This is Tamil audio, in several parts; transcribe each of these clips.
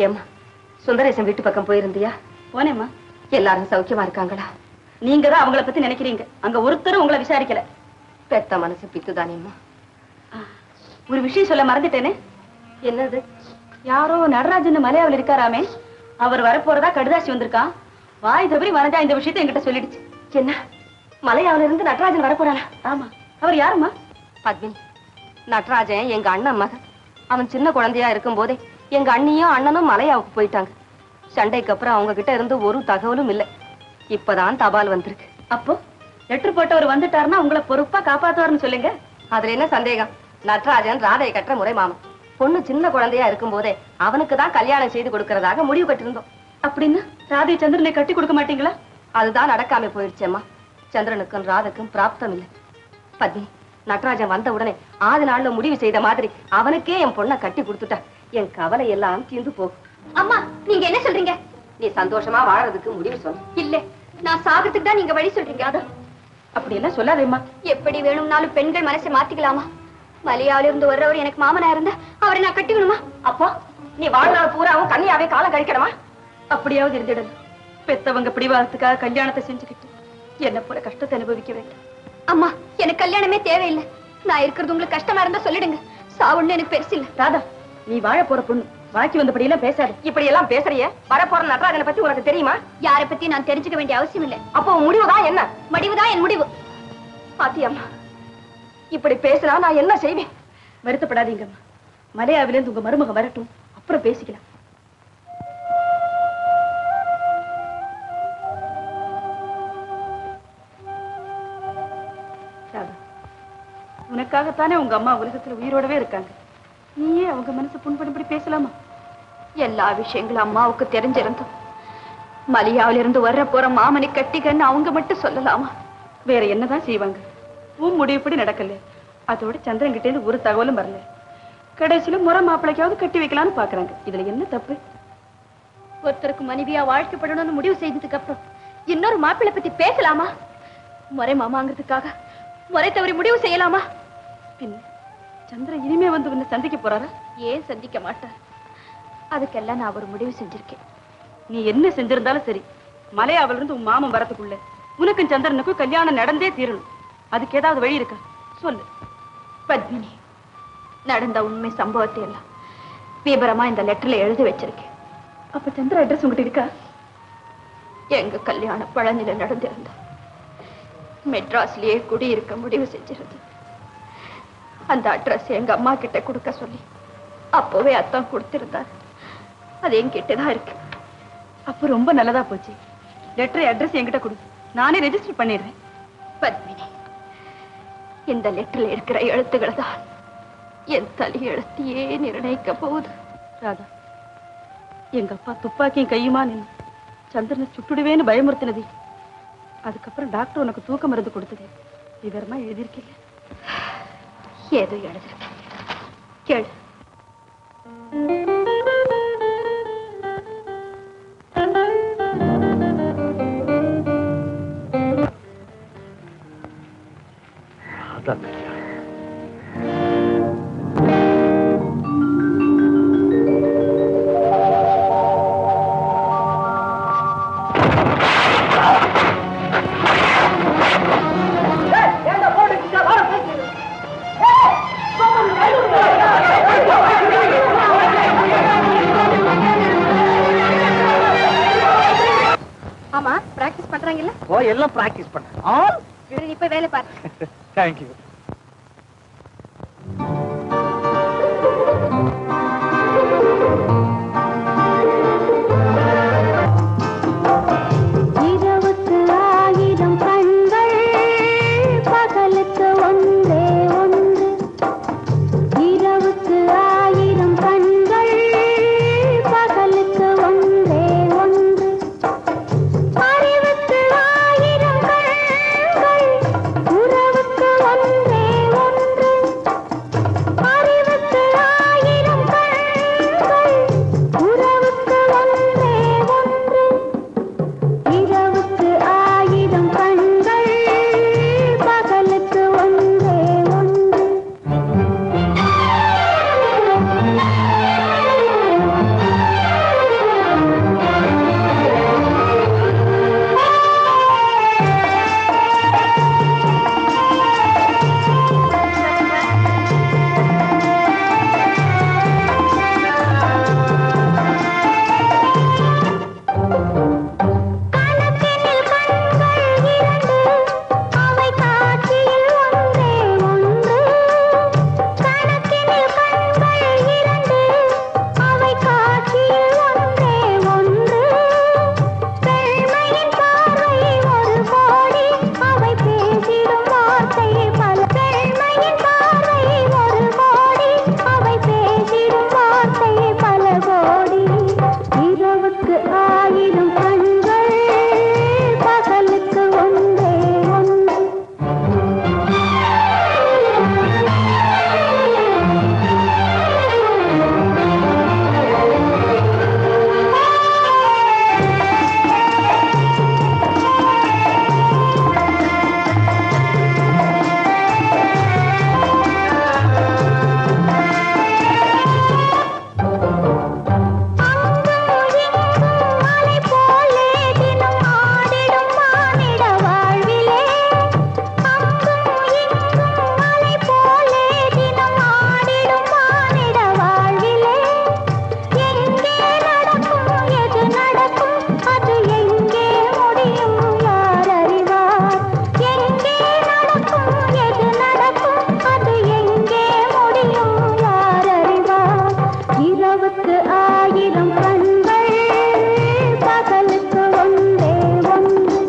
ஏம்மா சுந்தரேசன் வீட்டு பக்கம் போயிருந்தியா? போனேம்மா. எல்லாரும் சௌக்கியமா இருக்காங்களா? நீங்க தான் அவங்கள பத்தி நினைக்கிறீங்க, அங்க ஒருத்தரும் உங்களை விசாரிக்கல. பெத்த மனசு பித்துதானேம்மா. ஒரு விஷயம் சொல்ல மறந்துட்டேனே. என்னது? யாரோ நடராஜன் மலையாவில் இருக்காராமே, அவர் வரப்போறதா கடுதாசி வந்திருக்கான். வாய் தவறி வனஜா இந்த விஷயத்தை என்கிட்ட சொல்லிடுச்சு. என்ன, மலையாவில இருந்து நடராஜன் வரப்போறானா? ஆமா. அவர் யாருமா? பத்மினி, நடராஜன் எங்க அண்ணன் மகன். அவன் சின்ன குழந்தையா இருக்கும் போதே எங்க அண்ணியும் அண்ணனும் மலையாவுக்கு போயிட்டாங்க. சண்டைக்கு அப்புறம் அவங்க கிட்ட இருந்து ஒரு தகவலும் இல்லை. இப்பதான் தபால் வந்திருக்கு. அப்போ லெட்டர் போட்டவர் வந்துட்டாருன்னா உங்களை பொறுப்பா காப்பாத்துவாருன்னு சொல்லுங்க. அதுல என்ன சந்தேகம்? நடராஜன் ராதையை கட்டுற முறை மாமன். பொண்ணு சின்ன குழந்தையா இருக்கும் போதே அவனுக்கு தான் கல்யாணம் செய்து கொடுக்கறதாக முடிவு கட்டிருந்தோம். அப்படின்னா ராதை சந்திரனை கட்டி கொடுக்க மாட்டீங்களா? அதுதான் நடக்காம போயிடுச்சேம்மா. சந்திரனுக்கும் ராதைக்கும் பிராப்தம் இல்லை. பத்னி, நடராஜன் வந்த உடனே 6 நாள்ல முடிவு செய்த மாதிரி அவனுக்கே என் பொண்ணை கட்டி கொடுத்துட்டா என் கவலை எல்லாம் தீர்ந்து போகும். அம்மா, நீங்க என்ன சொல்றீங்க? நீ சந்தோஷமா வாழறதுக்கு முடிவு சொன்ன. இல்ல, நான் சாகிறதுக்கு தான் நீங்க வழி சொல்றீங்க. அதான். அப்படி எல்லாம் சொல்லாதேம்மா. எப்படி வேணும்னாலும் பெண்கள் மனசை மாத்திக்கலாமா? மலையாள இருந்து வர்றவர் எனக்கு மாமனா இருந்தா அவரை நான் கட்டிக்கணுமா? அப்போ நீ வாழ்நாள் பூராவும் கன்னியாவே காலம் கழிக்கணுமா? அப்படியாவது இருந்துடணும். பெத்தவங்க பிடிவாதத்துக்காக கல்யாணத்தை செஞ்சுக்கிட்டு என்ன போல கஷ்டத்தை அனுபவிக்க வேண்டாம். அம்மா, எனக்கு கல்யாணமே தேவையில்லை. நான் இருக்கிறது உங்களுக்கு கஷ்டமா இருந்தா சொல்லிடுங்க. சாவுன்னு எனக்கு பெருசு இல்ல. ராதா, நீ வாழ போற பொண்ணு, வாக்கி வந்தபடி எல்லாம் பேசாது. இப்படி எல்லாம் பேசுறிய? வரப்போற நடராஜனை பத்தி உனக்கு தெரியுமா? யாரை பத்தி நான் தெரிஞ்சுக்க வேண்டிய அவசியம் இல்லை. அப்போ முடிவுதான் என்ன? முடிவுதான் என் முடிவு. பாத்தியம்மா, இப்படி பேசினா நான் என்ன செய்வேன்? வருத்தப்படாதீங்கம்மா. மலையாவிலிருந்து உங்க மருமக வரட்டும், அப்புறம் பேசிக்கலாம். ராதா, உனக்காகத்தானே உங்க அம்மா உலகத்துல உயிரோடவே இருக்காங்க. நீயே அவங்க மனசு புண்படும்படி பேசலாமா? எல்லா விஷயங்களும் அம்மாவுக்கு தெரிஞ்சிருந்தோம். மலையாவில இருந்து வர்ற போற மாமனை கட்டிக்கன்னு அவங்க மட்டும் சொல்லலாமா? வேற என்னதான் செய்வாங்க? உன் முடிவுப்படி நடக்கல. அதோட சந்திரன் கிட்டே இருந்து ஒரு தகவலும் வரல. கடைசியில முறை மாப்பிளைக்காவது கட்டி வைக்கலாம்னு பாக்குறாங்க. இதுல என்ன தப்பு? ஒருத்தருக்கு மனைவியா வாழ்க்கைப்படணும்னு முடிவு செய்ததுக்கு அப்புறம் இன்னொரு மாப்பிள்ளை பத்தி பேசலாமா? முறை மாமாங்கிறதுக்காக முறை தவறி முடிவு செய்யலாமா? பின்ன சந்திரன் இனிமே வந்து உன்னை சந்திக்க போறாரா? ஏன் சந்திக்க மாட்டார்? அதுக்கெல்லாம் நான் ஒரு முடிவு செஞ்சிருக்கேன். நீ என்ன செஞ்சிருந்தாலும் சரி, மலையாவில இருந்து உன் மாமன் வரத்துக்குள்ள உனக்கும் சந்திரனுக்கும் கல்யாணம் நடந்தே தீரணும். அதுக்கு ஏதாவது வழி இருக்கா? சொல்லு. பத்மினி, நடந்த உண்மை சம்பவத்தை எல்லாம் விபரமா இந்த லெட்டர்ல எழுதி வச்சிருக்கேன். அப்ப சந்திர அட்ரஸ் உங்ககிட்ட இருக்கா? எங்க கல்யாணம் பழனில நடந்திருந்தா மெட்ராஸ்லயே குடியிருக்க முடிவு செஞ்சிருந்தது. அந்த அட்ரஸ் எங்க அம்மா கிட்ட கொடுக்க சொல்லி அப்பவே அத்தான் கொடுத்திருந்தார். அது என்கிட்டதான் இருக்கு. அப்ப ரொம்ப நல்லதா போச்சு. லெட்டர் அட்ரஸ் என்கிட்ட கொடு, நானே ரெஜிஸ்டர் பண்ணிடுறேன். பத்மினி, இந்த லெட்டர்ல இருக்கிற எழுத்துக்களை தான் என் தலை எழுத்தையே நிர்ணயிக்க போகுது. ராதா, எங்க அப்பா துப்பாக்கியும் கையுமா நின்று சந்திரனை சுட்டுடுவேன்னு பயமுறுத்தினது. அதுக்கப்புறம் டாக்டர் உனக்கு தூக்க மருந்து கொடுத்தது விவரமா எழுதியிருக்கீங்க. ஏதோ எழுதிருக்கேன், கேளு. ஆமா, பிராக்டிஸ் பண்றாங்கல்ல? ஓ, எல்லாம் பிராக்டிஸ் பண்றேன். ஆல் நீ போய் வேலை பாரு. Thank you. உறவுக்கு ஒன்று ஆயிரம் கண்கள் பகலுக்கு ஒன்றே ஒன்று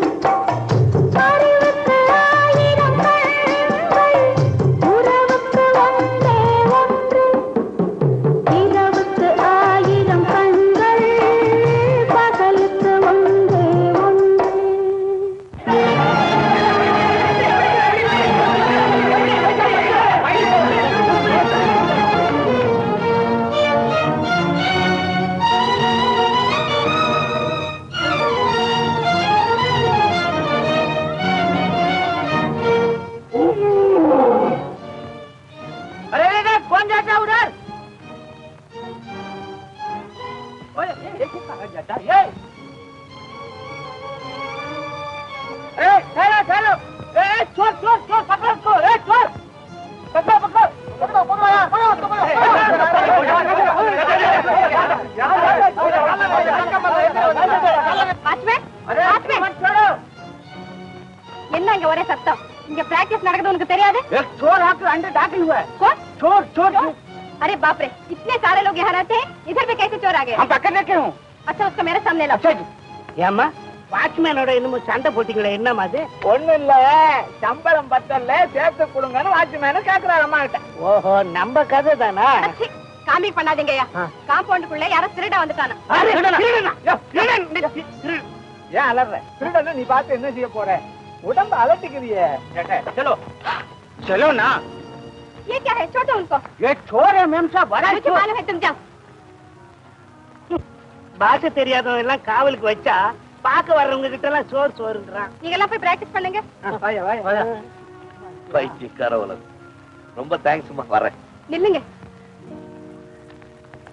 அறிவுக்கு ஆயிரம் கண்கள் உறவுக்கு ஒன்றே ஒன்று இரவுக்கு ஆயிரம் கண்கள் பகலுக்கு ஒன்றே ஒன்று अरे कौन जाता उधर? ये कहाँ जाता है? चलो चोर चोर चोर पकड़ो उसको चोर पकड़ो पकड़ो पकड़ो पकड़ो यार छोड़ो என்ன இங்க ஒரே சத்தம் இங்க பிராக்டிஸ் நடக்குது உனக்கு தெரியாது एक चोर आकर अंडे दाखिल हुआ है कौन चोर चोर अरे बाप रे इतने सारे लोग यहाँ रहते हैं इधर पे कैसे चोर आ गए हम पकड़ने के हूँ अच्छा उसको मेरे सामने लो अच्छा जी ஏம்மா வாட்ச்மேனோட இன்னும் சண்டை போட்டீங்களே என்னமா அது ஒண்ணும் இல்ல சம்பளம் பத்தல சேர்த்து கொடுங்கன்னு வாட்ச்மேனு கேக்குறாரு அம்மா கிட்ட ஓஹோ நம்ம கதை தானா காமி பண்ணாதீங்கய்யா காம்பவுண்டுக்குள்ள யாரோ திருட வந்துட்டானா ஏன் அலற திருடன்னு நீ பார்த்து என்ன செய்ய போற உடம்பு அலட்டிக்கிறியே चलो चलो ना ये क्या है छोड़ो उनको ये चोर है मैम साहब बड़ा मुझे मालूम है तुम जाओ பாஷை தெரியாதவங்க எல்லாம் காவலுக்கு வச்சா பாக்க வர்றவங்க கிட்ட எல்லாம் சோறு சோறுன்றான் நீங்க எல்லாம் போய் பிராக்டிஸ் பண்ணுங்க பைத்தியக்கார உலகம் ரொம்ப தேங்க்ஸ்மா வரேன் நில்லுங்க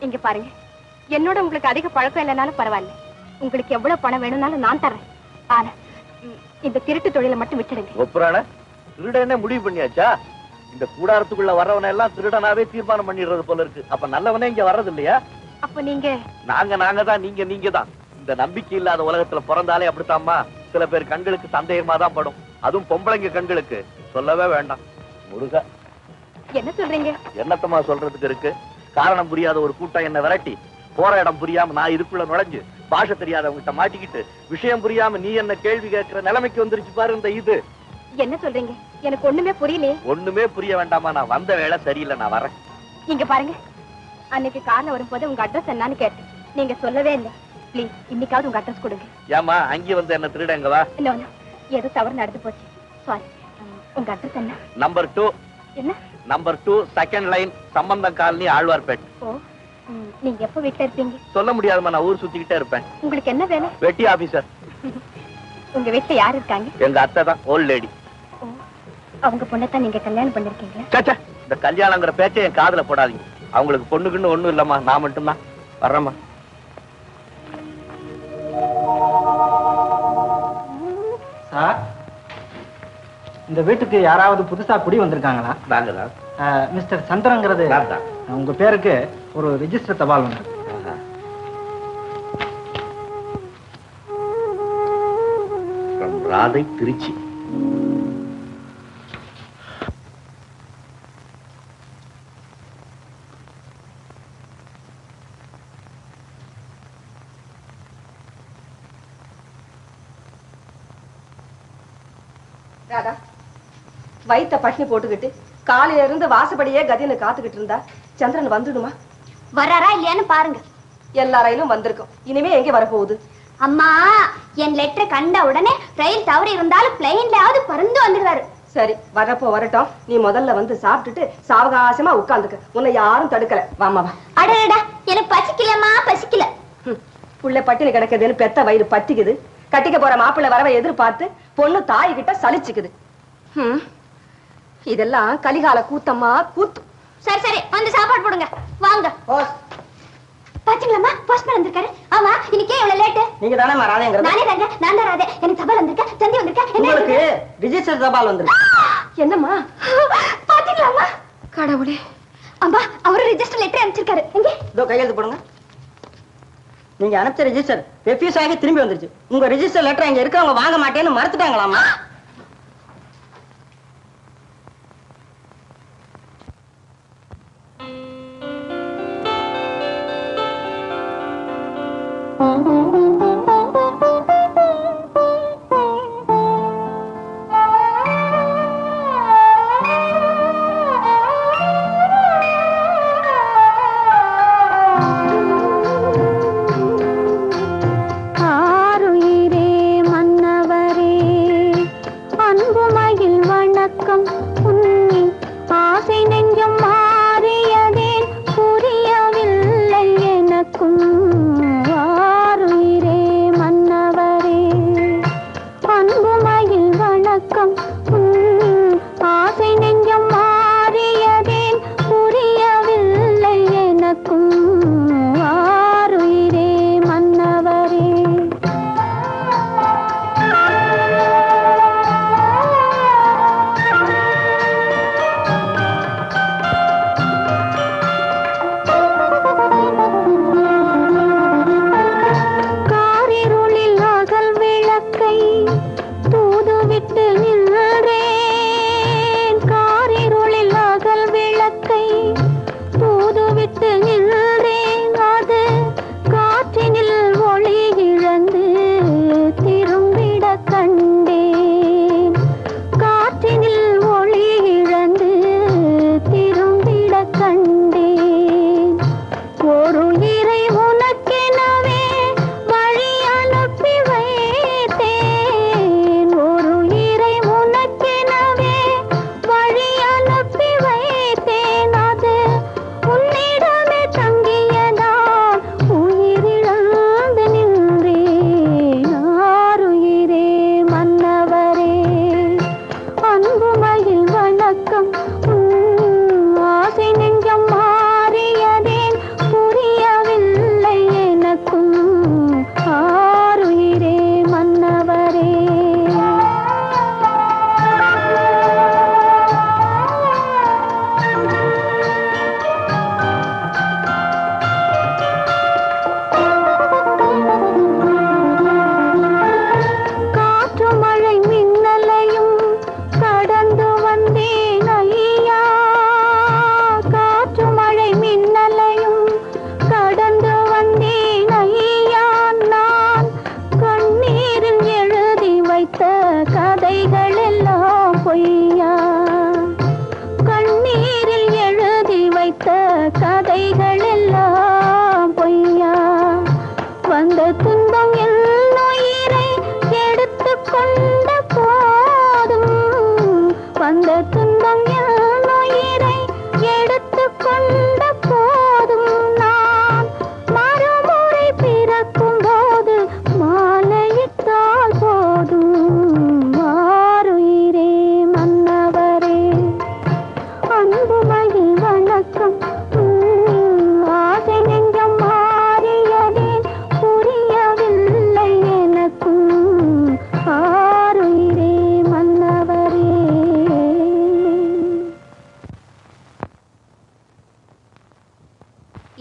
இங்க பாருங்க என்னோட உங்களுக்கு அதிக பழக்கம் இல்லைனாலும் பரவாயில்ல உங்களுக்கு எவ்வளவு பணம் வேணும்னாலும் நான் தர்றேன் ஆனா இந்த திருட்டு தொழிலை மட்டும் விட்டுடுங்க ஒப்புறான திருடனே முடிவு பண்ணியாச்சா இந்த கூடாரத்துக்குள்ள வர்றவன எல்லாம் திருடனாவே தீர்மானம் பண்ணிடுறது போல இருக்கு அப்ப நல்லவனே இங்க வர்றது இல்லையா அப்ப நீங்க நாங்க தான் நீங்க தான் இந்த நம்பிக்கை இல்லாத உலகத்துல பிறந்தாலே அப்படித்தாம்மா சில பேர் கண்களுக்கு சந்தேகமா தான் படும் அதுவும் பொம்பளைங்க கண்களுக்கு சொல்லவே வேண்டாம் முருகா என்ன சொல்றீங்க என்னத்தமா சொல்றதுக்கு இருக்கு காரணம் புரியாத ஒரு கூட்டம் என்ன விரட்டி போற இடம் புரியாம நான் இதுக்குள்ள நுழைஞ்சு பாஷை தெரியாதவங்கிட்ட மாட்டிக்கிட்டு விஷயம் புரியாம நீ என்ன கேள்வி கேட்கிற நிலைமைக்கு வந்துருச்சு பாரு இந்த இது என்ன சொல்றீங்க எனக்கு ஒண்ணுமே புரியலையே ஒண்ணுமே புரிய வேண்டாமா நான் வந்த வேலை சரியில்லை நான் வரேன் இங்க பாருங்க அன்னைக்கு கார்ல வரும்போது உங்க அட்ரஸ் என்னன்னு கேட்டேன் நீங்க சொல்லவே இல்லை ப்ளீஸ் இன்னைக்காவது உங்க அட்ரஸ் கொடுங்க ஏமா அங்கே வந்து என்ன திருட எங்க வா இன்னொன்னு ஏதோ தவறு நடந்து போச்சு சாரி உங்க அட்ரஸ் என்ன நம்பர் 2 என்ன நம்பர் 2 செகண்ட் லைன் சம்பந்தம் காலனி ஆழ்வார்பேட் ஓ நீங்க எப்ப வீட்டுல இருப்பீங்க சொல்ல முடியாதுமா நான் ஊர் சுத்திக்கிட்டே இருப்பேன் உங்களுக்கு என்ன வேலை வெட்டி ஆபீசர் உங்க வீட்டுல யாரு இருக்காங்க எங்க அத்தை தான் ஓல்ட் லேடி அவங்க பொண்ணத்தான் நீங்க கல்யாணம் பண்ணிருக்கீங்க சச்சா இந்த கல்யாணங்கிற பேச்சை என் காதுல போடாதீங்க அவங்களுக்கு பொண்ணுக்குன்னு ஒண்ணும் இல்லம்மா நான் மட்டும்தான் வர்றேம்மா சார் இந்த வீட்டுக்கு யாராவது புதுசா குடி வந்திருக்காங்களா நாங்க தான் மிஸ்டர் சந்திரங்கிறது உங்க பேருக்கு ஒரு ரெஜிஸ்டர் தபால் வந்து ராதை திருச்சி ராதா வயித்த பட்டினி போட்டுக்கிட்டு காலையில இருந்து வாசப்படியே கதின்னு காத்துக்கிட்டு இருந்தா சந்திரன் வந்துடுமா வர்றாரா இல்லையான்னு பாருங்க எல்லா ரயிலும் வந்திருக்கும் இனிமே எங்க வரப்போகுது அம்மா என் லெட்டர் கண்ட உடனே ரயில் தவறி இருந்தாலும் பிளைன்லயாவது பறந்து வந்துடுவாரு சரி வரப்போ வரட்டும் நீ முதல்ல வந்து சாப்பிட்டுட்டு சாவகாசமா உட்கார்ந்துக்க உன்னை யாரும் தடுக்கல வாமா வா அடடா எனக்கு பசிக்கலம்மா பசிக்கல புள்ள பட்டினி கிடக்குதுன்னு பெத்த வயிறு பத்திக்குது கட்டிக்க போற மாப்பிள்ளை வரவை எதிர்பார்த்து பொண்ணு தாய் கிட்ட சலிச்சுக்குது இதெல்லாம் கலிகால கூத்தம்மா கூத்து சரி சரி வந்து சாப்பாடு போடுங்க வாங்க பாத்தீங்களாம்மா போஸ்ட்மேன் வந்திருக்காரு ஆமா இன்னைக்கு எவ்வளவு லேட் நீங்க தானே ராதேங்கிறது நானே தாங்க நான் தான் ராதே எனக்கு தபால் வந்திருக்கா தந்தி வந்திருக்கா உங்களுக்கு ரிஜிஸ்டர் தபால் வந்திருக்கு என்னம்மா பாத்தீங்களாம்மா கடவுளே அம்மா அவரு ரிஜிஸ்டர் லெட்டர் அனுப்பிச்சிருக்காரு எங்க இதோ கையெழுத்து போடுங்க நீங்க அனுப்பிச்ச ரிஜிஸ்டர் ரெஃப்யூஸ் ஆகி திரும்பி வந்துருச்சு உங்க ரிஜிஸ்டர் லெட்டர் இங்க இருக்கவங்க வாங்க மாட்டேன்னு மறுத்துட்டாங்களாமா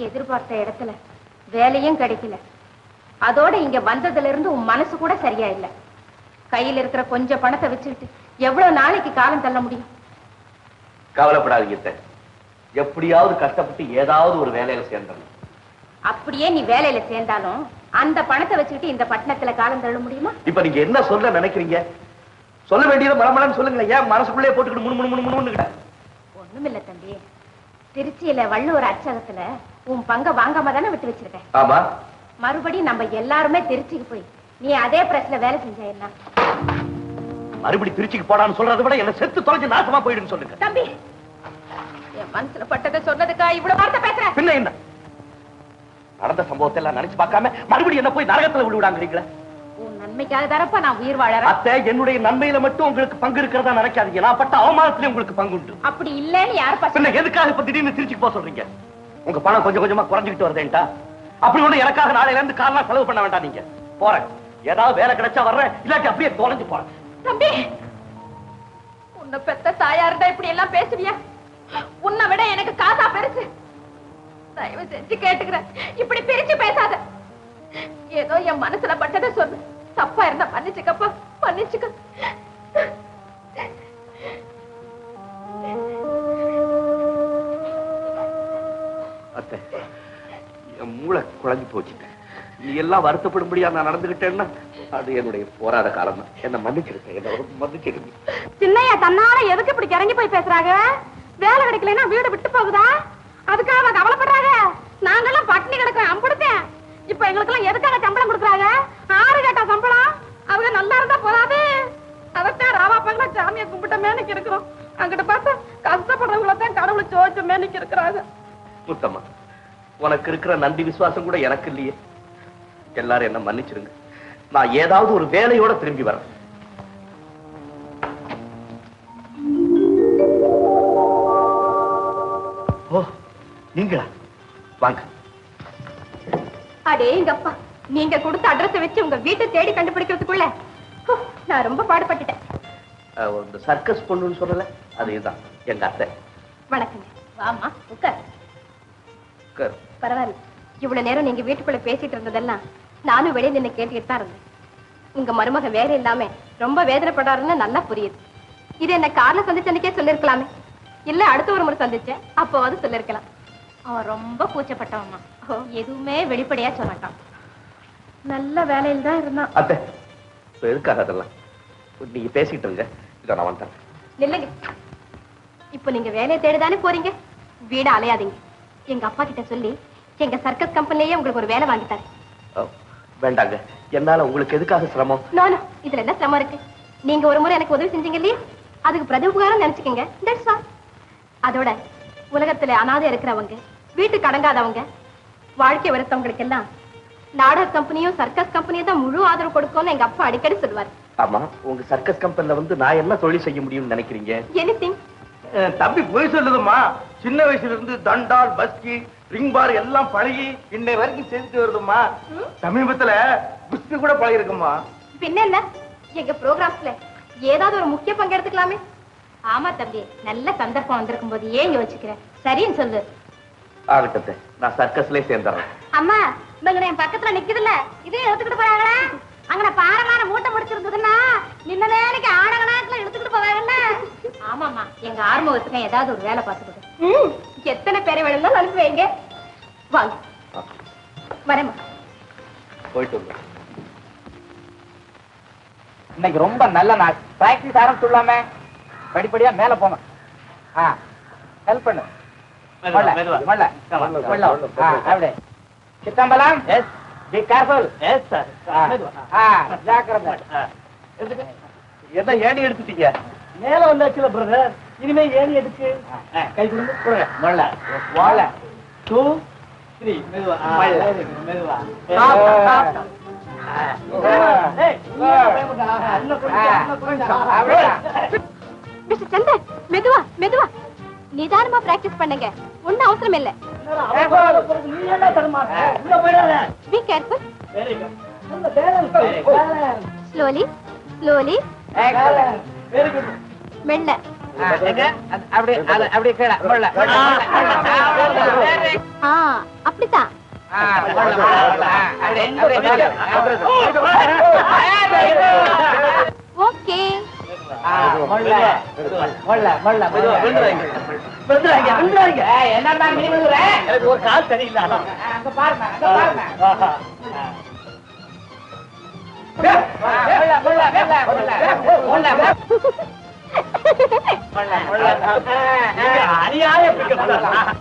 எதிர்பார்த்த இடத்துல வேலையும் கிடைக்கல. அதோட இங்க வந்ததுல இருந்து உன் மனசு கூட சரியா இல்ல. கையில இருக்கிற கொஞ்சம் பணத்தை வச்சுக்கிட்டு எவ்வளவு நாளைக்கு காலம் தள்ள முடியும்? கவலைப்படாதீங்க, எப்படியாவது கஷ்டப்பட்டு ஏதாவது ஒரு வேலையில சேர்ந்தோம். அப்படியே நீ வேலையில சேர்ந்தாலும் அந்த பணத்தை வச்சுக்கிட்டு இந்த பட்டணத்துல காலம் தள்ள முடியுமா? இப்ப நீங்க என்ன சொல்ல நினைக்கிறீங்க? சொல்ல வேண்டியது மலமலன்னு சொல்லுங்களேன். ஏன் மனசுக்குள்ளே போட்டுக்கிட்டு முணுமுணுன்னு? ஒண்ணுமில்ல தம்பி, திருச்சியில வள்ளுவர் அச்சகத்துல உன் பங்க வாங்காம தானே விட்டு வச்சிருக்க. ஆமா. மறுபடியும் நம்ம எல்லாருமே திருச்சிக்கு போய் நீ அதே பிரஸ்ல வேலை செஞ்ச என்ன? மறுபடி திருச்சிக்கு போடான்னு சொல்றதை விட என்ன செத்து தொலைஞ்சு நாசமா போயிடுன்னு சொல்லுங்க. தம்பி, என் மனசுல பட்டதை சொன்னதுக்கா இவ்வளவு வார்த்தை பேசுற? பின்ன என்ன? நடந்த சம்பவத்தை எல்லாம் நினைச்சு பார்க்காம மறுபடியும் என்ன போய் நரகத்துல விடுவிடாங்கிறீங்களா? உன் நன்மைக்காக தரப்ப நான் உயிர் வாழறேன். அத்தை, என்னுடைய நன்மையில மட்டும் உங்களுக்கு பங்கு இருக்கிறதா நினைக்காதீங்க. நான் பட்ட அவமானத்திலே உங்களுக்கு பங்கு உண்டு. அப்படி இல்லன்னு யார் பின்ன எதுக்காக இப்ப திடீர்னு திருச்சிக்கு போக சொல்றீங்க? உங்க பணம் கொஞ்சம் கொஞ்சமா குறைஞ்சிக்கிட்டு வருதேன்டா. அப்படி ஒண்ணு எனக்காக நாளையில இருந்து காரணம் செலவு பண்ண வேண்டாம். நீங்க போறேன், ஏதாவது வேலை கிடைச்சா வர்றேன், இல்லாட்டி அப்படியே தொலைஞ்சு போறேன். தம்பி, உன்னை பெத்த தாயா இருந்தா இப்படி எல்லாம் பேசுவியா? உன்னை விட எனக்கு காசா பெருசு. தயவு செஞ்சு கேட்டுக்கிறேன், இப்படி பிரிச்சு பேசாத. ஏதோ என் மனசுல பட்டதை சொல்லு. தப்பா இருந்தா மன்னிச்சுக்கப்பா, மன்னிச்சுக்க. அத்தை, என் மூளை குழம்பு போச்சுட்டேன். நீ எல்லாம் வருத்தப்படும்படியா நான் நடந்துகிட்டேன்னா அது என்னுடைய போராட காலம் தான். என்ன மன்னிச்சிருக்கேன், என்ன மன்னிச்சிருக்கேன். சின்னையா தன்னால எதுக்கு இப்படி இறங்கி போய் பேசுறாங்க? வேலை கிடைக்கலன்னா வீடு விட்டு போகுதா? அதுக்காக கவலைப்படுறாங்க. நாங்கெல்லாம் பட்டினி கிடக்க அம்புடுத்தேன். இப்ப எங்களுக்கு எல்லாம் எதுக்காக சம்பளம் கொடுக்குறாங்க? 6 கேட்டா சம்பளம். அவங்க நல்லா இருந்தா போதாது. அதத்தான் ராவா பங்களா சாமியை கும்பிட்ட மேனிக்கு இருக்கிறோம். அங்கிட்ட பார்த்தா கஷ்டப்படுறவங்களத்தான் கடவுள் சோச்ச மேனிக்கு இருக்கிறாங்க. முத்தம்மா, உனக்கு இருக்கிற நன்றி விசுவாசம் கூட எனக்கு இல்லையே. எல்லாரும் என்ன மன்னிச்சிருங்க. நான் ஏதாவது ஒரு வேலையோட திரும்பி வரேன். ஓ, நீங்களா? வாங்க. அடே எங்கப்பா, நீங்க கொடுத்த அட்ரஸ் வச்சு உங்க வீட்டை தேடி கண்டுபிடிக்கிறதுக்குள்ள நான் ரொம்ப பாடுபட்டுட்டேன். இந்த சர்க்கஸ் பொண்ணுன்னு சொல்லல, அதேதான் எங்க அத்தை. வணக்கங்க. வாமா உட்கார். பரவாயில்ல. இவ்வளவு நேரம் நீங்க வீட்டுக்குள்ள பேசிட்டு இருந்ததெல்லாம் நானும் வெளியே நின்று கேட்டுக்கிட்டு தான் இருந்தேன். உங்க மருமக வேலை இல்லாம ரொம்ப வேதனைப்படாருன்னு நல்லா புரியுது. இது என்ன கார்ல சந்திச்சன்னைக்கே சொல்லிருக்கலாமே. இல்ல அடுத்த ஒரு முறை சந்திச்சேன் அப்போவாது சொல்லிருக்கலாம். அவன் ரொம்ப கூச்சப்பட்டவன். எதுவுமே வெளிப்படையா சொல்லட்டான். நல்ல வேலையில் தான் இருந்தான். அத்தை, எதுக்காக அதெல்லாம்? நீங்க பேசிட்டு இருங்க, இதை நான் வந்தேன். இல்லைங்க, இப்ப நீங்க வேலையை தேடிதானே போறீங்க. வீட அலையாதீங்க. எங்க அப்பா கிட்ட சொல்லி எங்க சர்க்கஸ் கம்பெனிலேயே உங்களுக்கு ஒரு வேலை வாங்கிட்டாரு. வேண்டாங்க, என்னால உங்களுக்கு எதுக்காக சிரமம்? நானு இதுல என்ன சிரமம் இருக்கு? நீங்க ஒரு முறை எனக்கு உதவி செஞ்சீங்க இல்லையா, அதுக்கு பிரதி உபகாரம் நினைச்சுக்கங்க. அதோட உலகத்துல அனாதை இருக்கிறவங்க, வீட்டுக்கு அடங்காதவங்க, வாழ்க்கை வெறுத்தவங்களுக்கு எல்லாம் நாடக கம்பெனியும் சர்க்கஸ் கம்பெனியும் தான் முழு ஆதரவு கொடுக்கும்னு எங்க அப்பா அடிக்கடி சொல்லுவாரு. ஆமா, உங்க சர்க்கஸ் கம்பெனில வந்து நான் என்ன தொழில் செய்ய முடியும்னு நினைக்கிறீங்க? எனிதிங். தம்பி போய் சொல்லுதுமா. சின்ன வயசுல இருந்து தண்டால், பஸ்கி, ரிங் பார் எல்லாம் பழகி இன்னை வரைக்கும் செஞ்சுட்டு வருதுமா. சமீபத்துல குஸ்தி கூட பழகி இருக்குமா. பின்ன என்ன, எங்க ப்ரோகிராம்ஸ்ல ஏதாவது ஒரு முக்கிய பங்கு எடுத்துக்கலாமே. ஆமா தம்பி, நல்ல சந்தர்ப்பம் வந்திருக்கும் போது ஏன் யோசிக்கிறேன். சரின்னு சொல்லு. ஆகட்டத்தை, நான் சர்க்கஸ்லயே சேர்ந்துறேன். அம்மா, இவங்க என் பக்கத்துல நிக்குதுல்ல, இதே எடுத்துக்கிட்டு போறாங்களா? அங்க பாரமான மூட்டை முடிச்சிருந்ததுன்னா நின்ன வேலைக்கு ஆடகனாக்குல எடுத்துக்கிட்டு போவாங்கல்ல. ஆமாமா, எங்க ஆறுமுகத்துக்கு ஏதாவது ஒரு வேலை பார்த்துக்கிட்டு எத்தனை பேரை வேணும்னாலும் அனுப்பி வைங்க. வாங்க வரேம்மா. போயிட்டு வந்து. இன்னைக்கு ரொம்ப நல்ல நாள். பிராக்டிஸ் ஆரம்பிச்சுள்ளாமே. படிப்படியா மேல போங்க. ஹெல்ப் பண்ணு. அப்படியே சித்தம்பலம். Yes. Be careful. Yes sir. ஜாக்கிரதை. என்ன ஏணி எடுத்துட்டீங்க? மேல வந்தாச்சுல பிரதர், இனிமே ஏணி எடுக்கு. கை கொடுங்க. மொள்ள 1 2 3 மெதுவா. மெதுவா. மிஸ்டர் சந்திரன், மெதுவா மெதுவா, நிதானமா பிராக்டிஸ் பண்ணுங்க. ஒன்னும் அவசரம் இல்ல. Be careful. Slowly, slowly. Very good. மெல்ல. அப்படியே கீழே மொள்ள. அப்படித்தான். ஓகே. எனக்கு ஒரு கால் சரியில்லை. அங்க பாருங்க, அங்க பாருங்க.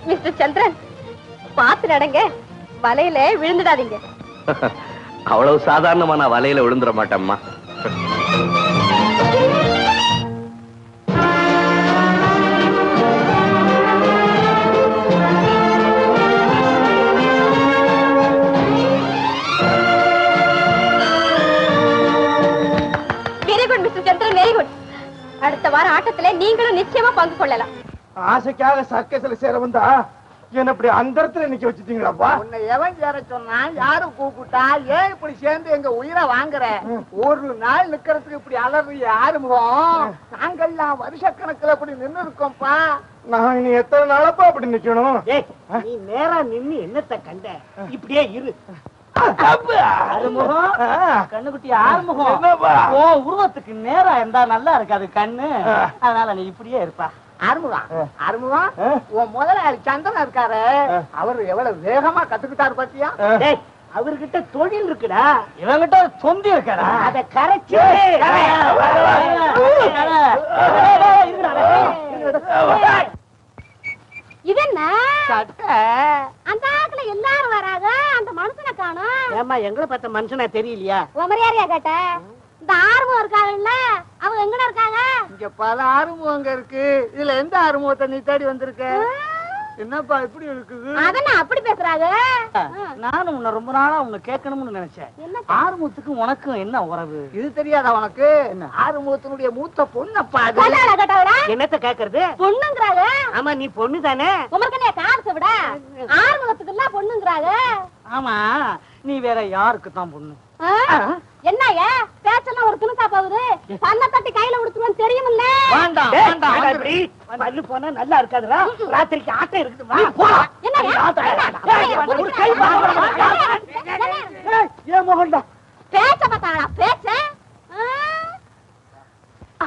மிஸ்டர் சந்திரன், பாத்து நடங்க, வலையில விழுந்துடாதீங்க. அவ்வளவு சாதாரணமா நான் வலையில விழுந்துட மாட்டேம்மா. வெரி குட் மிஸ்டர் சந்திரன், வெரி குட். அடுத்த வாரம் ஆட்டத்துல நீங்களும் நிச்சயமா பங்கு கொள்ளலாம். ஆசைக்காக சர்க்கஸ்ல சேர வந்தா என்ன இப்படி அந்த இடத்துல நிக்க வச்சுட்டீங்களாப்பா? உன்னை எவன் சேர சொன்னா, யாரும் கூப்பிட்டா, ஏன் இப்படி சேர்ந்து எங்க உயிரை வாங்குற? ஒரு நாள் நிக்கிறதுக்கு இப்படி அலறி ஆரம்பம். நாங்கெல்லாம் வருஷக்கணக்கில் இப்படி நின்று இருக்கோம்ப்பா. நான் இனி எத்தனை நாளப்பா அப்படி நிக்கணும்? நீ நேரா நின்னு என்னத்தை கண்ட? இப்படியே இரு. கண்ணுக்குட்டி ஆறுமுகம், ஓ உருவத்துக்கு நேரா இருந்தா நல்லா இருக்காது கண்ணு. அதனால நீ இப்படியே இருப்பா. ஆறுமுகம், ஆறுமுகம், உன் முதலாளி சந்திரன் இருக்காரு, அவரு எவ்வளவு வேகமா கத்துக்கிட்டாரு பாத்தியா? அவர்கிட்ட தொழில் இருக்குடா. இவங்கிட்ட சொந்தி இருக்கடா. அத கரைச்சு இது என்ன சட்டை. அந்த ஆக்குல எல்லாரும் வராங்க, அந்த மனுஷனை காணோம். ஏமா எங்களை பார்த்த மனுஷனா தெரியலையா? உமரியாரியா கேட்ட? இந்த ஆர்வம் இருக்காங்கல்ல, அவங்க எங்கன இருக்காங்க? இங்க பல ஆறுமுகங்க இருக்கு. இதுல எந்த ஆறுமுகத்தை நீ தேடி வந்திருக்க? என்னப்பா இப்படி இருக்குது? அதன அப்படி பேசுறாங்க. நானும் உன்னை ரொம்ப நாளா உன்னை கேட்கணும்னு நினைச்சேன். என்ன ஆறுமுகத்துக்கும் உனக்கும் என்ன உறவு? இது தெரியாதா உனக்கு? ஆறுமுகத்தினுடைய மூத்த பொண்ணப்பா அது. கேட்டாடா கேட்டாடா? என்னத்த கேக்குறது? பொண்ணுங்கறாங்க. ஆமா நீ பொண்ணு தானே? உமர்க்கனே காசு விட ஆர்வத்துக்கு எல்லாம் பொண்ணுங்கறாங்க. ஆமா, நீ வேற யாருக்கு தான் பொண்ணு? என்னய்யா பேச்செல்லாம் ஒரு திணுசா போகுது. பல்ல தட்டி கையில கொடுத்துருவேன் தெரியுமில்ல? வேண்டாம் வேண்டாம். பல்லு போனா நல்லா இருக்காதுடா. ராத்திரிக்கு ஆட்டம் இருக்குது. வா என்னய்யா? ஒரு கை ஏன் மகன்டா பேச்ச பார்த்தாளா பேச்ச?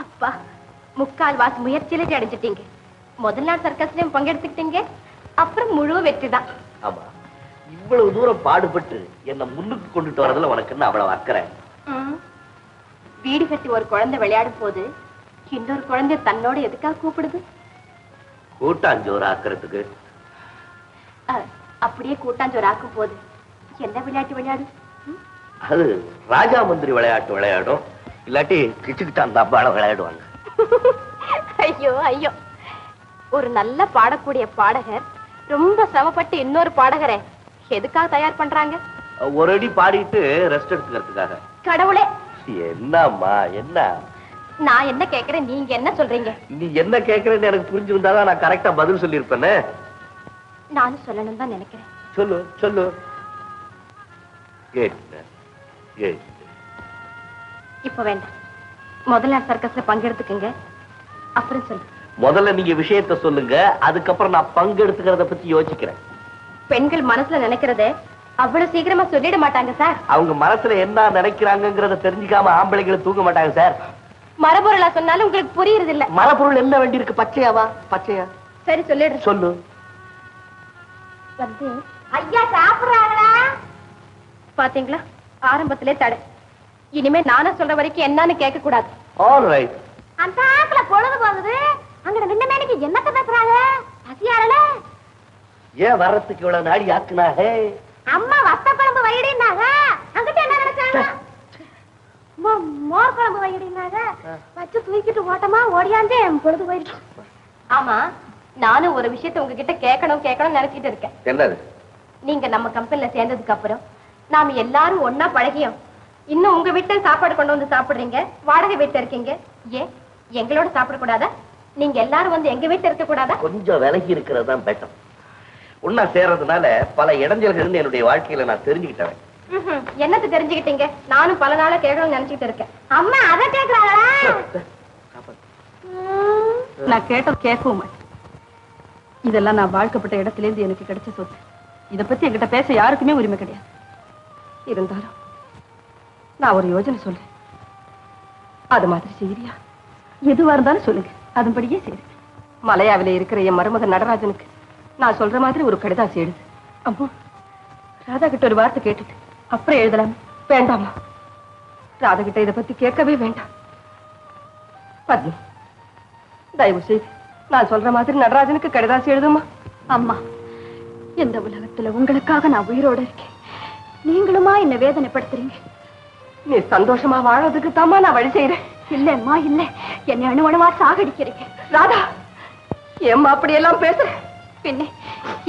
அப்பா, முக்கால் வாசி முயற்சியில அடைஞ்சிட்டீங்க. முதல் நாள் சர்க்கஸ்லயும் பங்கெடுத்துக்கிட்டீங்க, அப்புறம் முழு வெற்றி தான். ஆமா, இவ்வளவு தூரம் பாடுபட்டு என்ன முன்னுக்கு கொண்டுட்டு வரதுல உனக்கு என்ன அவ்வளவு அக்கறை? வீடு கட்டி ஒரு குழந்தை விளையாடும் போது இன்னொரு குழந்தை தன்னோட எதுக்காக கூப்பிடுது? கூட்டாஞ்சோறு ஆக்குறதுக்கு. அப்படியே கூட்டாஞ்சோறு ஆக்கும் போது என்ன விளையாட்டு விளையாடு? அது ராஜா மந்திரி விளையாட்டு விளையாடும், இல்லாட்டி கிச்சுக்கிட்டான் தப்பால விளையாடுவாங்க. ஐயோ ஐயோ, ஒரு நல்ல பாடக்கூடிய பாடகர் ரொம்ப சிரமப்பட்டு இன்னொரு பாடகரை எதுக்காக தயார் பண்றாங்க? ஒரு அடி பாடிட்டு ரெஸ்ட் எடுத்துக்கிறதுக்காக. கடவுளே, என்னம்மா என்ன? நான் என்ன கேக்குறேன், நீங்க என்ன சொல்றீங்க? நீ என்ன கேக்குறேன்னு எனக்கு புரிஞ்சிருந்தாதான் நான் கரெக்டா பதில் சொல்லியிருப்பேனே. நானும் சொல்லணும் தான் நினைக்கிறேன். சொல்லு சொல்லு. இப்ப வேண்டாம், முதல் நாள் சர்க்கஸ்ல பங்கெடுத்துக்குங்க, அப்புறம் சொல்லு. முதல்ல நீங்க விஷயத்த சொல்லுங்க, அதுக்கப்புறம் நான் பங்கெடுத்துக்கிறத பத்தி யோசிக்கிறேன். பெண்கள் மனசுல நினைக்கிறத அவ்வளவு சீக்கிரமா சொல்லிட மாட்டாங்க சார். அவங்க மனசுல என்ன நினைக்கிறாங்கிறத தெரிஞ்சுக்காம ஆம்பளைங்களை தூங்க மாட்டாங்க சார். மரபொருளா சொன்னாலும் உங்களுக்கு புரியுறது இல்ல. மரபொருள் என்ன வேண்டி இருக்கு? பச்சையாவா? பச்சையா? சரி சொல்லிடுறேன். சொல்லு. வந்து ஐயா சாப்பிடுறாங்களா? பாத்தீங்களா, ஆரம்பத்திலே தடை. இனிமே நானும் சொல்ற வரைக்கும் என்னன்னு கேட்க கூடாது. All right. அந்த ஆக்குல பொழுது போகுது, அங்க நின்ன மேனிக்கு என்னத்த பேசுறாங்க? பசியாரல? ஏன் வர்றதுக்கு இவ்வளவு நாடி ஆக்குனாக? அம்மா வத்த குழம்பு வைடினாங்க, அங்கிட்ட என்ன நினைச்சாங்க? மோர் குழம்பு வைடினாங்க, வச்சு தூக்கிட்டு ஓட்டமா ஓடியாந்தே பொழுது போயிடுச்சு. ஆமா, நானும் ஒரு விஷயத்த உங்ககிட்ட கேட்கணும் நினைச்சிட்டு இருக்கேன். என்னது? நீங்க நம்ம கம்பெனில சேர்ந்ததுக்கு அப்புறம் நாம எல்லாரும் ஒன்னா பழகியோம். இன்னும் உங்க வீட்டுல சாப்பாடு கொண்டு வந்து சாப்பிடுறீங்க, வாடகை வீட்டுல இருக்கீங்க. ஏன் எங்களோட சாப்பிடக்கூடாதா? நீங்க எல்லாரும் வந்து எங்க வீட்டுல இருக்க கூடாதா? கொஞ்சம் விலகி இருக்கிறது தான் பெட்டர். உன்ன சேர்றதுனால பல இடைஞ்சல்கள் என்னுடைய வாழ்க்கையில நான் தெரிஞ்சுக்கிட்டேன். என்னது தெரிஞ்சுக்கிட்டீங்க? நானும் பல நாளா கேட்கணும்னு நினைச்சிட்டு இருக்கேன். அம்மா அதை கேட்கிறாங்களா? நான் கேட்டது கேட்கவும் மாட்டேன். இதெல்லாம் நான் வாழ்க்கப்பட்ட இடத்துல இருந்து எனக்கு கிடைச்ச சொத்து. இதை பத்தி என்கிட்ட பேச யாருக்குமே உரிமை கிடையாது. இருந்தாலும் நான் ஒரு யோசனை சொல்றேன், அது மாதிரி செய்யறியா? எதுவா இருந்தாலும் சொல்லுங்க, அதன்படியே செய்யுங்க. மலையாவில இருக்கிற என் மருமகன் நடராஜனுக்கு நான் சொல்ற மாதிரி ஒரு கடிதாசி எழுது. அம்மா, ராதா கிட்ட ஒரு வார்த்தை கேட்டுட்டு அப்புறம் எழுதலாம். வேண்டாமா? ராதா கிட்ட இதை பத்தி கேட்கவே வேண்டாம். பத்மி, தயவு செய்து நான் சொல்ற மாதிரி நடராஜனுக்கு கடிதாசி எழுதுமா. அம்மா, இந்த உலகத்துல உங்களுக்காக நான் உயிரோட இருக்கேன். நீங்களுமா என்ன வேதனைப்படுத்துறீங்க? நீ சந்தோஷமா வாழறதுக்கு தாமா நான் வழி செய்யறேன். இல்லம்மா இல்ல, என்னை அணுவணுவா சாகடிக்கிறீங்க. ராதா, ஏம்மா அப்படி எல்லாம் பேசுற? பின்ன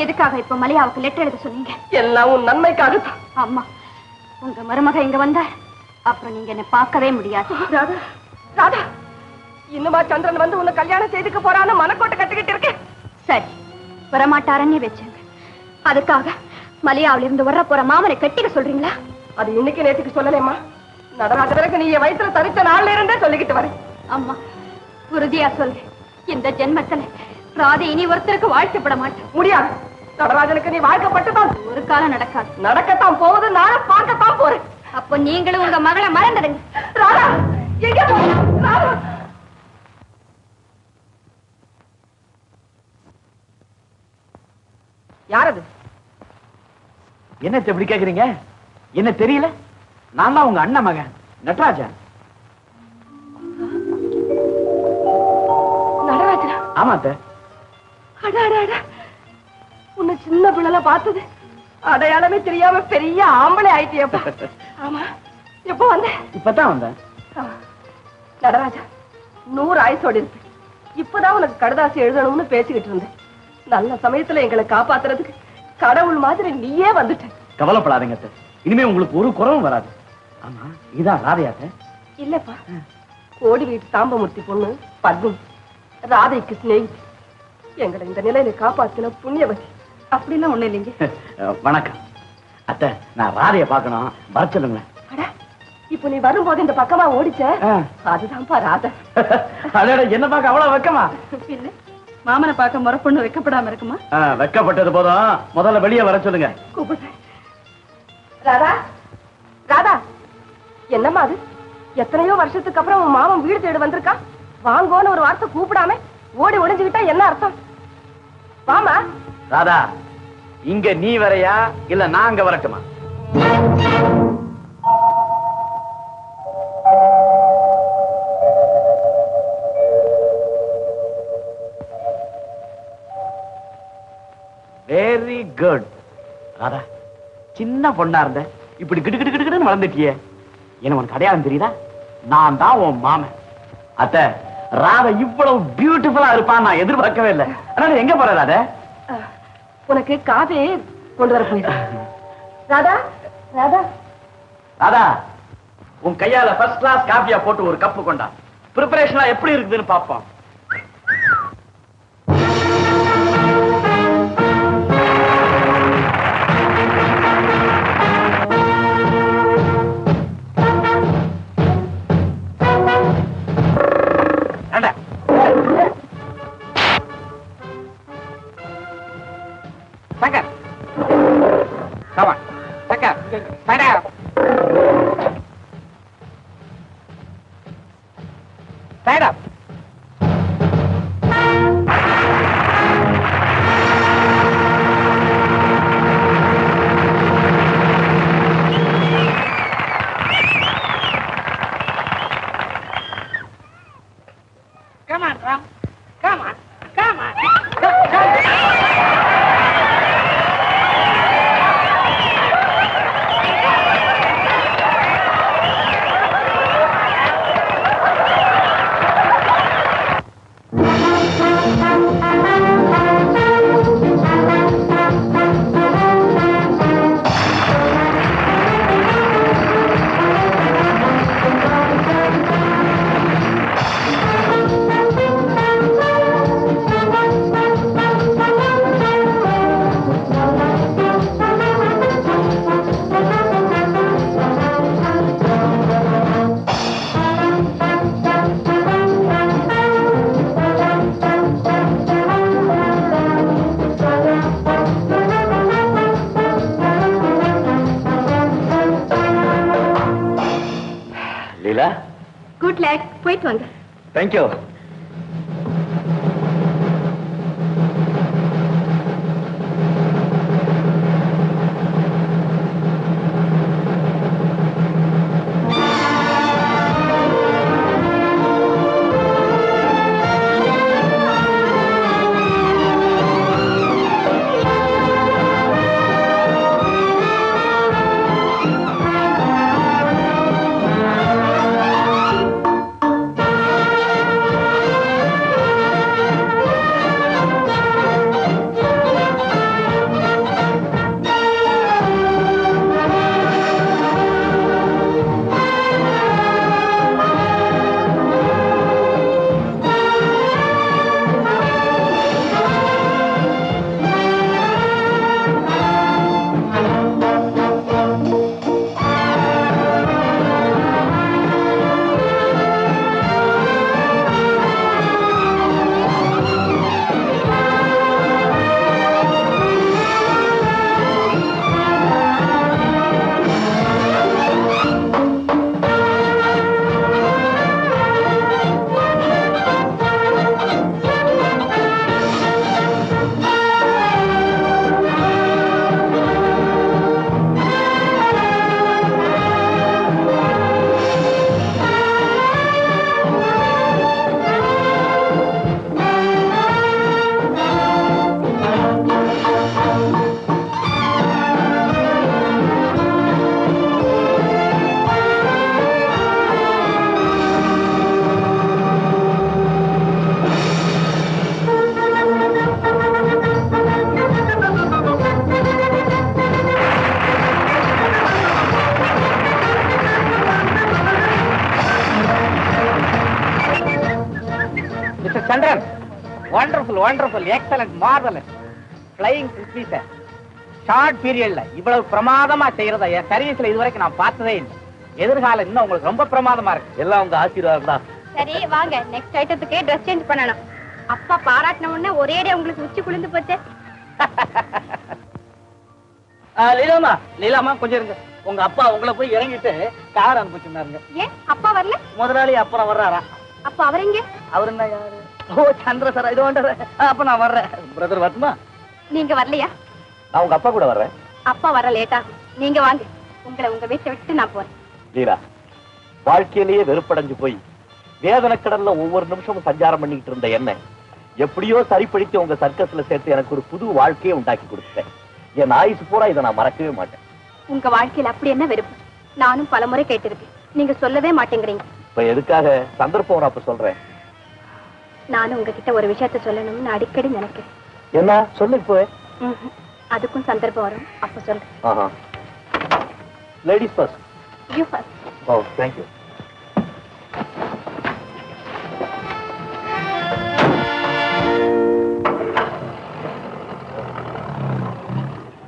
எதுக்காக இப்ப மலையாவுக்கு லெட்டர் எழுத சொன்னீங்க? எல்லாம் உன் நன்மைக்காகத்தான். அம்மா, உங்க மருமக இங்க வந்தா அப்புறம் நீங்க என்ன பார்க்கவே முடியாது. ராதா, ராதா, இன்னுமா சந்திரன் வந்து உன்னை கல்யாணம் செய்துக்க போறான்னு மனக்கோட்டை கட்டிக்கிட்டு இருக்கேன். சரி, வரமாட்டாரன்னே வச்சாங்க. அதுக்காக மலையாவில இருந்து வர்ற போற மாமனை கட்டிக்க சொல்றீங்களா? அது இன்னைக்கு நேற்றுக்கு சொல்லலேம்மா. நடராஜனுக்கு நீ என் வயிற்றுல தரிச்ச நாள்ல இருந்தே சொல்லிக்கிட்டு வரேன். அம்மா, உறுதியா சொல்லு, இந்த ஜென்மத்துல ராதை இனி ஒருத்தருக்கு வாழ்க்கப்பட மாட்டேன். முடியாது. நடராஜனுக்கு நீ வாழ்க்கப்பட்டுதான் ஒரு காலம் நடக்காது. நடக்கத்தான் போகுது, நானும் பார்க்கத்தான் போறேன். அப்போ நீங்களும் உங்க மகளை மறந்துடுங்க. ராதா, எங்க போ? ராதா, யாரது? என்ன இப்படி கேக்குறீங்க? என்ன தெரியல? நான் தான் உங்க அண்ணன் மகன் நடராஜன். நடராஜனா? ஆமா அத்தை. உன்னை சின்ன பிள்ளைல பார்த்தது அடையாளமே தெரியாம பெரிய ஆம்பளை ஆயிட்டியப்பா. ஆமா, எப்போ வந்த? இப்பதான் வந்தேன். நடராஜா, 100 ஆயுசோடு இருக்கு. இப்பதான் உனக்கு கடுதாசி எழுதணும்னு பேசிக்கிட்டு இருந்தேன். நல்ல சமயத்துல எங்களை காப்பாத்துறதுக்கு கடவுள் மாதிரி நீயே வந்துட்ட. கவலைப்படாதீங்க அத்தை, இனிமே உங்களுக்கு ஒரு குறவும் வராது. ஆமா, இதான் ராதையாத்த? இல்லப்பா, கோடி வீட்டு சாம்பமூர்த்தி பொண்ணு பத்மினி, ராதைக்கு சிநேகிதி. எங்களை இந்த நிலையில காப்பாத்தின புண்ணியவதி. அப்படிலாம் ஒண்ணு இல்லைங்க. வணக்கம் அத்தை, நான் ராதைய பார்க்கணும், வர சொல்லுங்களேன். இப்ப நீ வரும்போது இந்த பக்கமா ஓடிச்ச, அதுதான்ப்பா ராதை. என்ன பார்க்க அவ்வளவு வெக்கமா? இல்ல, மாமனை பார்க்க முறை பொண்ணு வைக்கப்படாம இருக்குமா? வெக்கப்பட்டது போதும், முதல்ல வெளியே வர சொல்லுங்க. கூப்பிடுறேன். ராதா, ராதா, என்னம்மா அது? எத்தனையோ வருஷத்துக்கு அப்புறம் உன் மாமன் வீடு தேடி வந்திருக்கா. வாங்கோன்னு ஒரு வார்த்தை கூப்பிடாம ஓடி ஒளிஞ்சுக்கிட்டா என்ன அர்த்தம்? வாமா. ராதா, இங்க நீ வரையா இல்ல நாங்க வரட்டுமா? Very good. ராதா, சின்ன பொண்ணா இருந்த இப்படி கிடு கிடு கிடுன்னு வளர்ந்துட்டியே. என்ன உனக்கு அடையாளம் தெரியுதா? நான் தான் உன் மாமன். அத்தை, ராதா இவ்வளவு பியூட்டிஃபுல்லா இருப்பான் நான் எதிர்பார்க்கவே இல்லை. அதனால எங்க போற ராதா? உனக்கு காஃபி கொண்டு வர போயிரு. ராதா, ராதா, ராதா, உன் கையால ஃபர்ஸ்ட் கிளாஸ் காஃபியா போட்டு ஒரு கப்பு கொண்டா. பிரிப்பரேஷன்லாம் எப்படி இருக்குதுன்னு பாப்போம். Second. Come on. Second. Stand up. Stand up. Come on, Ram. Come on. Come on. Good luck. போயிட்டு வாங்க. Thank you. Beautiful, wonderful, excellent, marvellous, flying crispies. Short பீரியட்ல இவ்வளவு பிரமாதமா செய்யறத என் சர்வீஸ்ல இதுவரைக்கும் நான் பார்த்ததே இல்லை. எதிர்காலம் இன்னும் உங்களுக்கு ரொம்ப பிரமாதமா இருக்கு. எல்லாம் உங்க ஆசீர்வாதம் தான். சரி வாங்க, நெக்ஸ்ட் ஐட்டத்துக்கு ட்ரெஸ் சேஞ்ச் பண்ணணும். அப்பா பாராட்டின உடனே ஒரேடியா உங்களுக்கு உச்சி குளிர்ந்து போச்சு. லீலாமா கொஞ்சம் இருங்க. உங்க அப்பா உங்களை போய் இறங்கிட்டு கார் அனுப்பிச்சுனாருங்க. ஏன் அப்பா வரல? முதலாளி அப்புறம் வர்றாரா? அப்ப அவர் எங்க? அவர் என்ன யாரு? ஓ சந்திர சார், இது ஒன்று. அப்ப நான் வர்றேன். பிரதர் வரட்டுமா? நீங்க வரலையா? நான் உங்க அப்பா கூட வர்றேன். அப்பா வர லேட் ஆகும். நீங்க வாங்க, உங்களை உங்க வீட்டை விட்டு நான் போறேன். லீலா, வாழ்க்கையிலேயே வெறுப்படைஞ்சு போய் வேதனை கடல்ல ஒவ்வொரு நிமிஷமும் சஞ்சாரம் பண்ணிக்கிட்டு இருந்த என்ன எப்படியோ சரிப்படுத்தி உங்க சர்க்கஸ்ல சேர்த்து எனக்கு ஒரு புது வாழ்க்கையை உண்டாக்கி கொடுத்தேன். என் ஆயுசு பூரா இதை நான் மறக்கவே மாட்டேன். உங்க வாழ்க்கையில அப்படி என்ன வெறுப்பு? நானும் பலமுறை கேட்டிருக்கேன், நீங்க சொல்லவே மாட்டேங்கிறீங்க. இப்ப எதுக்காக சந்தர்ப்பம் அப்ப சொல்றேன். நானும் உங்ககிட்ட ஒரு விஷயத்த சொல்லணும்னு அடிக்கடி நினைக்கிறேன். என்ன சொல்லு இப்போ? அதுக்கும் சந்தர்ப்பம் வரும், அப்ப சொல்றேன். Ladies first. You first. Oh, thank you.